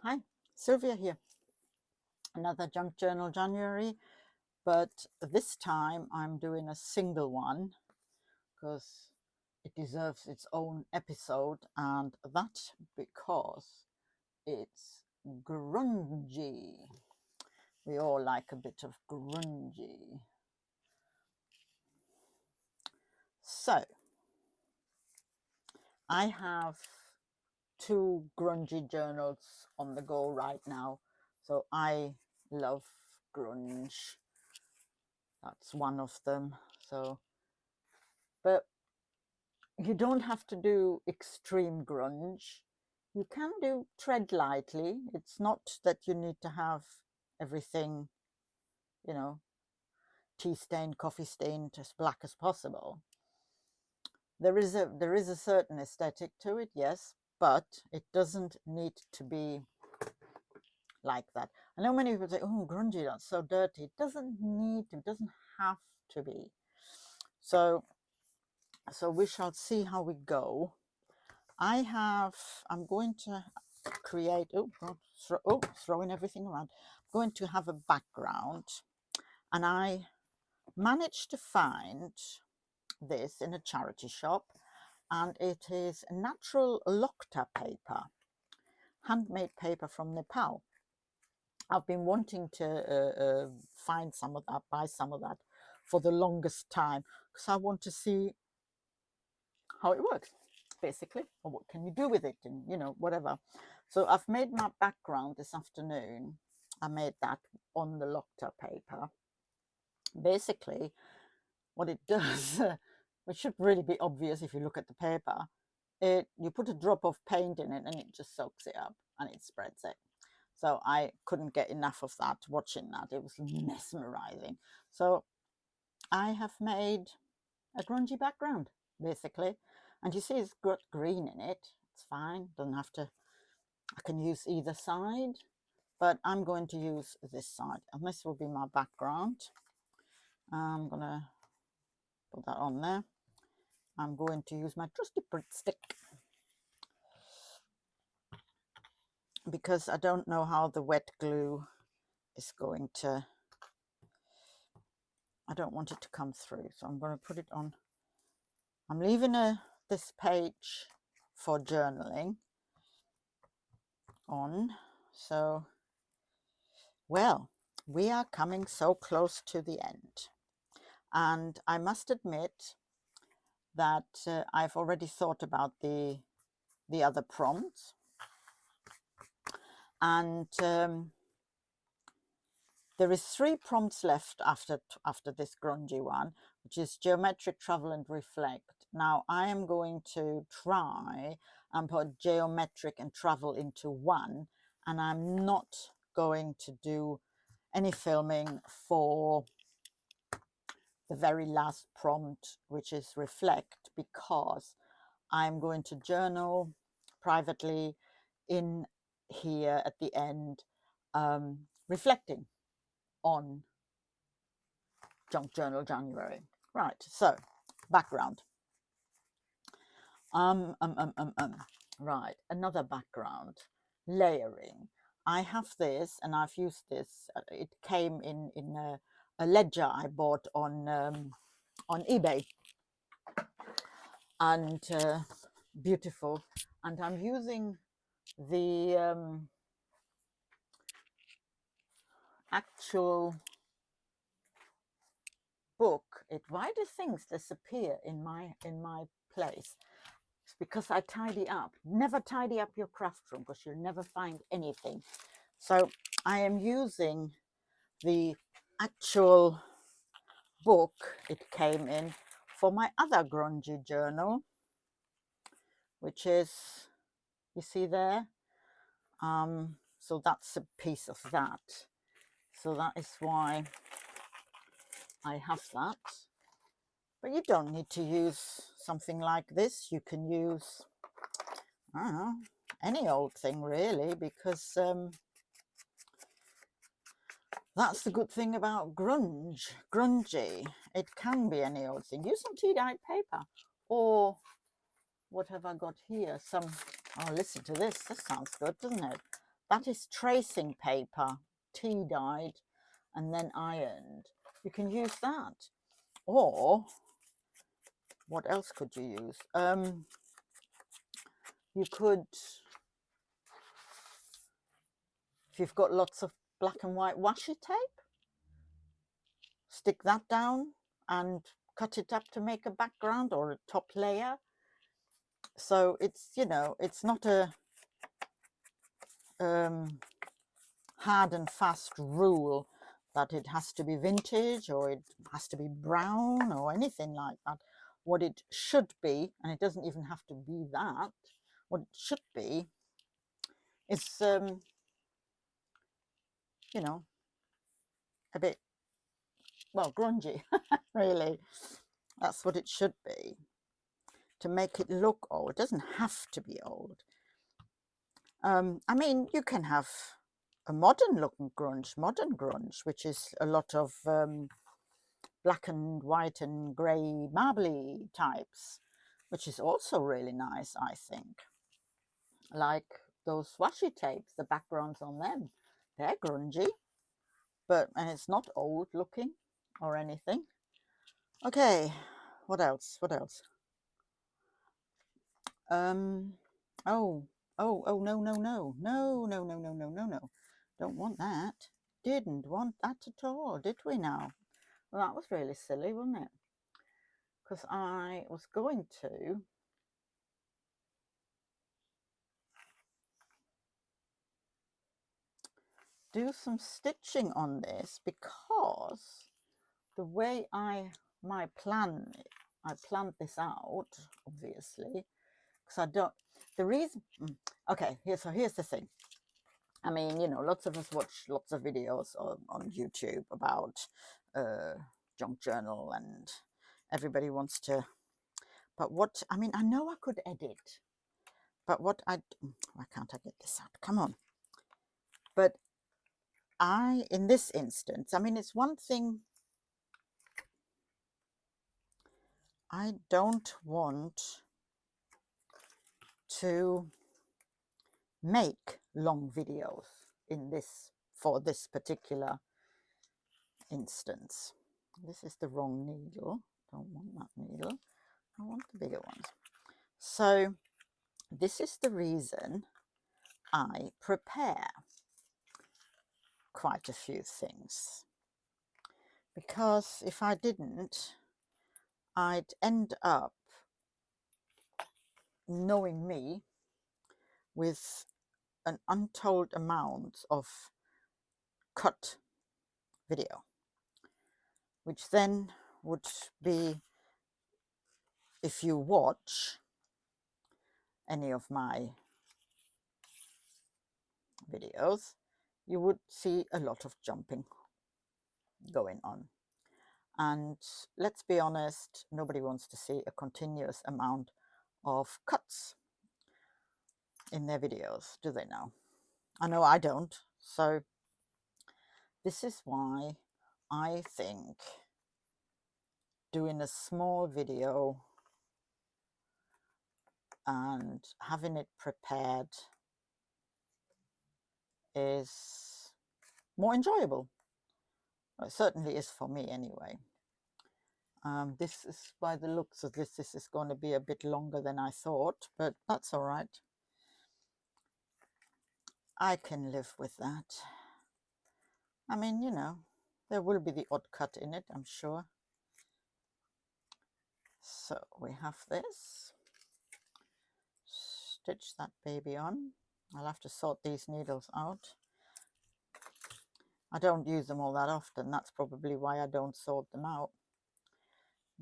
Hi, Sylvia here. Another Junk Journal January, but this time I'm doing a single one because it deserves its own episode, and that's because it's grungy. We all like a bit of grungy. So, I have two grungy journals on the go right now. So I love grunge. That's one of them. But you don't have to do extreme grunge. You can do tread lightly. It's not that you need to have everything, tea stained, coffee stained, as black as possible. There is a certain aesthetic to it, yes, but it doesn't need to be like that. I know many people say, "Oh, grungy, that's so dirty." It doesn't need to. It doesn't have to be. So we shall see how we go. I'm going to create, throwing everything around. I'm going to have a background, and I managed to find this in a charity shop, and it is natural Lokta paper, handmade paper from Nepal. I've been wanting to find some of that, buy some of that for the longest time, because I want to see how it works, basically, or what can you do with it, and whatever. So I've made my background this afternoon. I made that on the Lokta paper. Basically, what it does, which should really be obvious if you look at the paper, you put a drop of paint in it and it just soaks it up and it spreads it. So I couldn't get enough of that, watching that. It was mesmerizing. So I have made a grungy background, basically. And you see it's got green in it. It's fine. Doesn't have to. I can use either side, but I'm going to use this side. And this will be my background. I'm going to put that on there. I'm going to use my trusty Brit stick, because I don't know how the wet glue is going to, I don't want it to come through. So I'm going to put it on. I'm leaving this page for journaling on. So, well, we are coming so close to the end. And I must admit that I've already thought about the other prompts. And there is 3 prompts left after this grungy one, which is geometric, travel and reflect. Now I am going to try and put geometric and travel into one, and I'm not going to do any filming for the very last prompt, which is reflect, because I'm going to journal privately in here at the end, reflecting on Junk Journal January. Right, so background. Right, another background. Layering. I have this, and I've used this. It came in a ledger I bought on eBay, and beautiful. And I'm using the actual book. Why do things disappear in my place? It's because I tidy up. Never tidy up your craft room, because you'll never find anything. So I am using the actual book it came in for my other grungy journal, which is, you see there, so that's a piece of that. So that is why I have that. But you don't need to use something like this. You can use, I don't know, any old thing really, because that's the good thing about grungy. It can be any old thing. Use some tea-dyed paper, or what have I got here? Oh, listen to this. This sounds good, doesn't it? that is tracing paper, tea dyed and then ironed. You can use that. Or what else could you use? You could, if you've got lots of black and white washi tape, stick that down and cut it up to make a background or a top layer. So it's, you know, it's not a hard and fast rule that it has to be vintage or it has to be brown or anything like that. What it should be, and it doesn't even have to be that, what it should be is, you know, a bit, well, grungy, really. That's what it should be, to make it look old. It doesn't have to be old. I mean, you can have a modern looking grunge, which is a lot of black and white and grey marbly types, which is also really nice, I think. Like those washi tapes, the backgrounds on them, they're grungy, and it's not old looking or anything. Okay, what else? Oh, no. Don't want that. Didn't want that at all, did we now? Well, that was really silly, wasn't it? Because I was going to do some stitching on this, because the way I planned this out, obviously, because I don't, the reason, okay, here's the thing. I mean, you know, lots of us watch lots of videos on YouTube about junk journal, and everybody wants to, but what, I mean, I know I could edit, but why can't I get this out? Come on. But in this instance, I mean, it's one thing, I don't want to make long videos for this particular instance. This is the wrong needle. Don't want that needle. I want the bigger ones. So this is the reason I prepare quite a few things, because if I didn't, I'd end up, knowing me, with an untold amount of cut video, which then would be, if you watch any of my videos, you would see a lot of jumping going on. And let's be honest, nobody wants to see a continuous amount of cuts in their videos, do they now? I know I don't. So this is why I think doing a small video and having it prepared is more enjoyable. Well, it certainly is for me anyway. This is, by the looks of this is going to be a bit longer than I thought, but that's all right. I can live with that. I mean, you know, there will be the odd cut in it, I'm sure. So we have this. Stitch that baby on. I'll have to sort these needles out. I don't use them all that often. That's probably why I don't sort them out.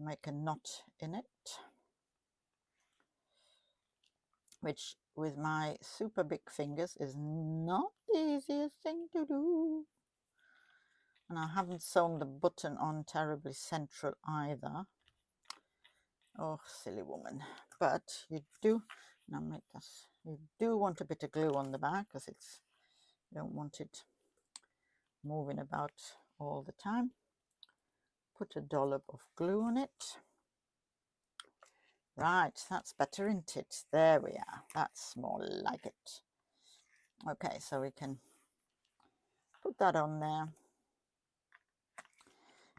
Make a knot in it, which with my super big fingers is not the easiest thing to do. And I haven't sewn the button on terribly central either. Oh, silly woman. But you do, now make this, you do want a bit of glue on the back, because you don't want it moving about all the time. Put a dollop of glue on it. Right, that's better, isn't it? There we are. That's more like it. Okay, so we can put that on there.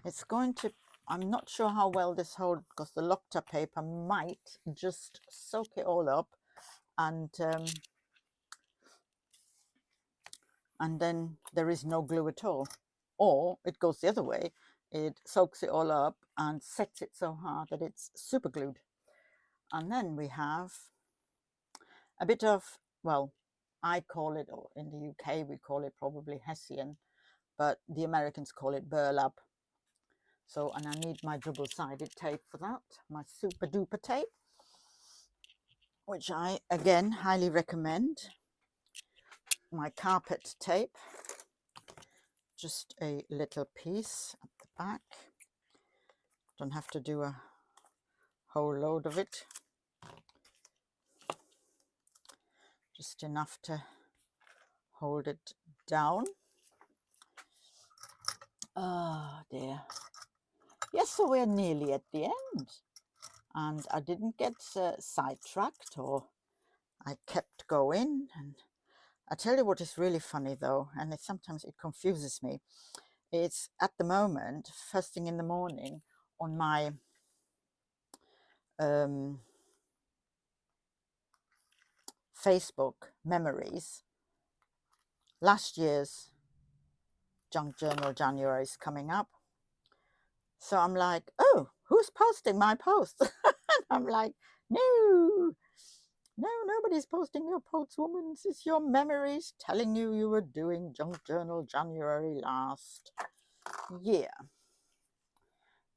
It's going to, I'm not sure how well this holds, because the locked up paper might just soak it all up, and then there is no glue at all. Or it goes the other way, it soaks it all up and sets it so hard that it's super glued. And then we have a bit of, well, I call it, or in the UK we call it probably Hessian, but the Americans call it burlap. So, and I need my double-sided tape for that, my super duper tape, which I again highly recommend. My carpet tape, just a little piece at the back. Don't have to do a whole load of it, just enough to hold it down. Oh dear. Yes, so we're nearly at the end, and I didn't get sidetracked, or I kept going. And I tell you what is really funny though, and sometimes it confuses me. It's at the moment, first thing in the morning, on my Facebook memories, last year's Junk Journal January is coming up. So I'm like, oh, who's posting my post? And I'm like, no, nobody's posting your posts, woman. This is your memories telling you you were doing Junk Journal January last year.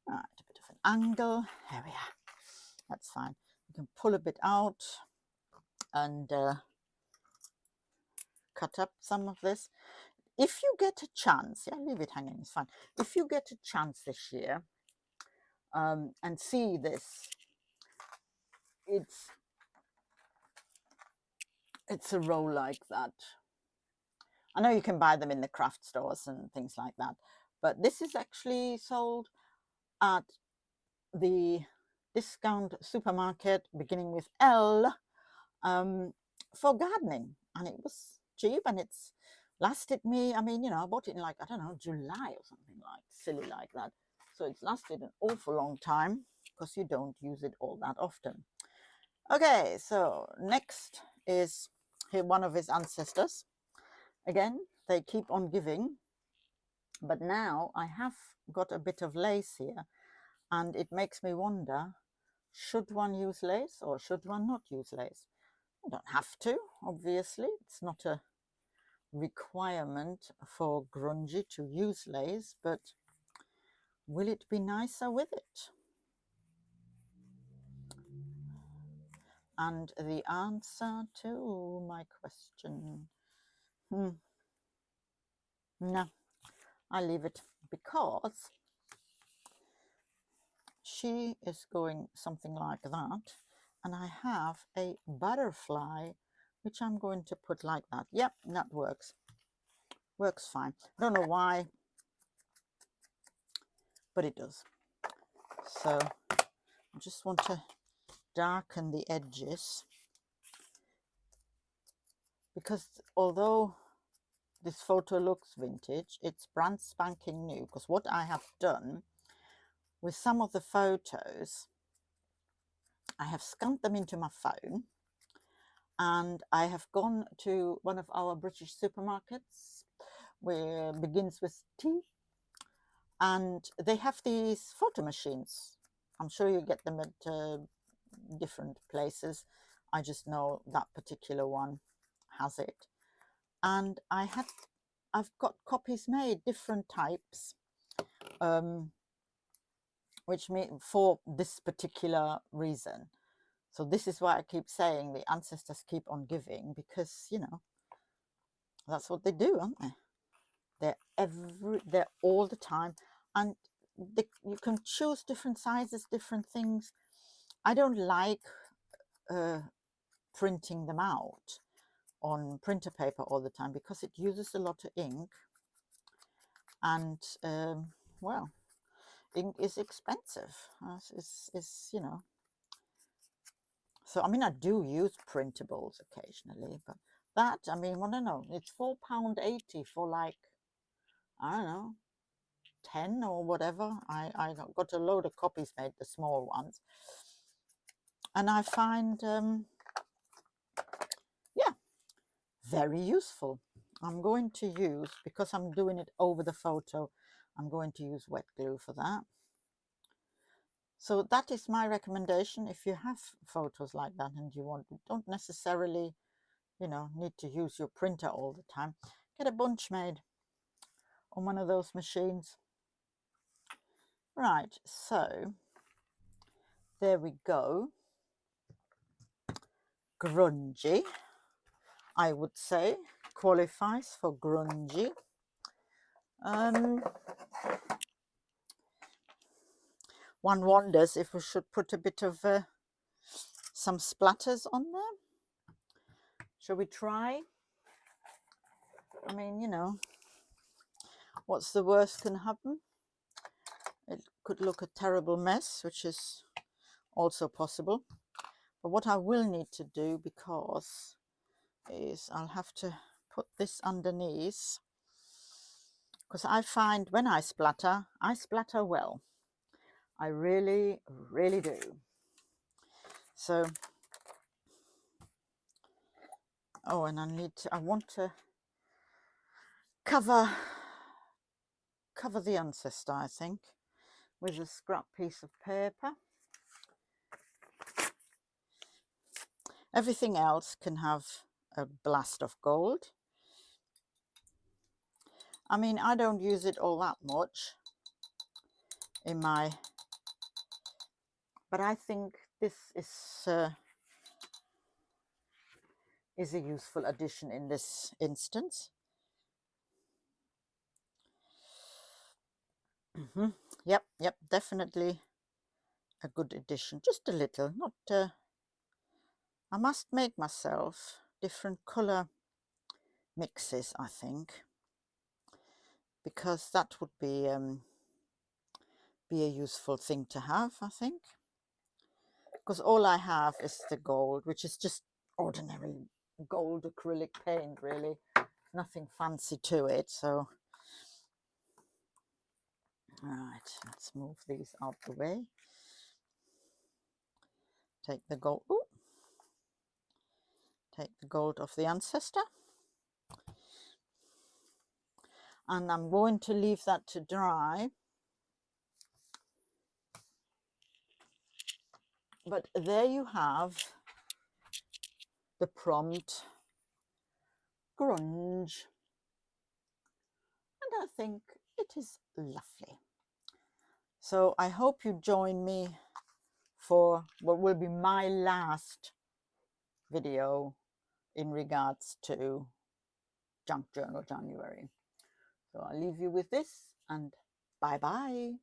All right, a bit of an angle. There we are. That's fine. You can pull a bit out and cut up some of this. If you get a chance, yeah, leave it hanging, it's fine. If you get a chance this year and see this, it's a roll like that. I know you can buy them in the craft stores and things like that, but this is actually sold at the discount supermarket beginning with L for gardening, and it was cheap, and it's lasted me, I mean, you know, I bought it in like, I don't know, July or something like silly like that. So it's lasted an awful long time because you don't use it all that often. Okay, so next is one of his ancestors. Again, they keep on giving, but now I have got a bit of lace here, and it makes me wonder, should one use lace or should one not use lace? You don't have to, obviously. It's not a requirement for grungy to use lace, but will it be nicer with it? And the answer to my question, no, I leave it, because she is going something like that, and I have a butterfly which I'm going to put like that. Yep, that works fine. I don't know why, but it does. So I just want to darken the edges, because although this photo looks vintage, it's brand spanking new, because what I have done with some of the photos, I have scanned them into my phone, and I have gone to one of our British supermarkets, where begins with T, and they have these photo machines. I'm sure you get them at different places. I just know that particular one has it, and I've got copies made, different types, which mean for this particular reason. So this is why I keep saying the ancestors keep on giving, because, you know, that's what they do, aren't they? They're all the time, and you can choose different sizes, different things. I don't like printing them out on printer paper all the time, because it uses a lot of ink, and well, ink is expensive. It's you know. So I mean, I do use printables occasionally, but that, I mean, I don't know, it's £4.80 for like, I don't know, 10 or whatever. I got a load of copies made, the small ones, and I find yeah, very useful. I'm going to use, because I'm doing it over the photo, I'm going to use wet glue for that. So that is my recommendation. If you have photos like that and you don't necessarily, you know, need to use your printer all the time, get a bunch made on one of those machines. Right, so there we go. Grungy, I would say, qualifies for grungy. One wonders if we should put a bit of some splatters on there. Shall we try? I mean, you know, what's the worst can happen? It could look a terrible mess, which is also possible. But what I will need to do, because is I'll have to put this underneath, because I find when I splatter well. I really, really do. So, oh, and I want to cover the ancestor, I think, with a scrap piece of paper. Everything else can have a blast of gold. I mean, I don't use it all that much in my, but I think this is a useful addition in this instance. Yep, definitely a good addition. Just a little, not. I must make myself different color mixes, I think, because that would be a useful thing to have, I think. Because all I have is the gold, which is just ordinary gold acrylic paint, really. Nothing fancy to it. So, all right, let's move these out the way. Take the gold. Ooh. Take the gold off the ancestor. And I'm going to leave that to dry. But there you have the prompt grunge. And I think it is lovely. So I hope you join me for what will be my last video in regards to Junk Journal January. So I'll leave you with this, and bye-bye.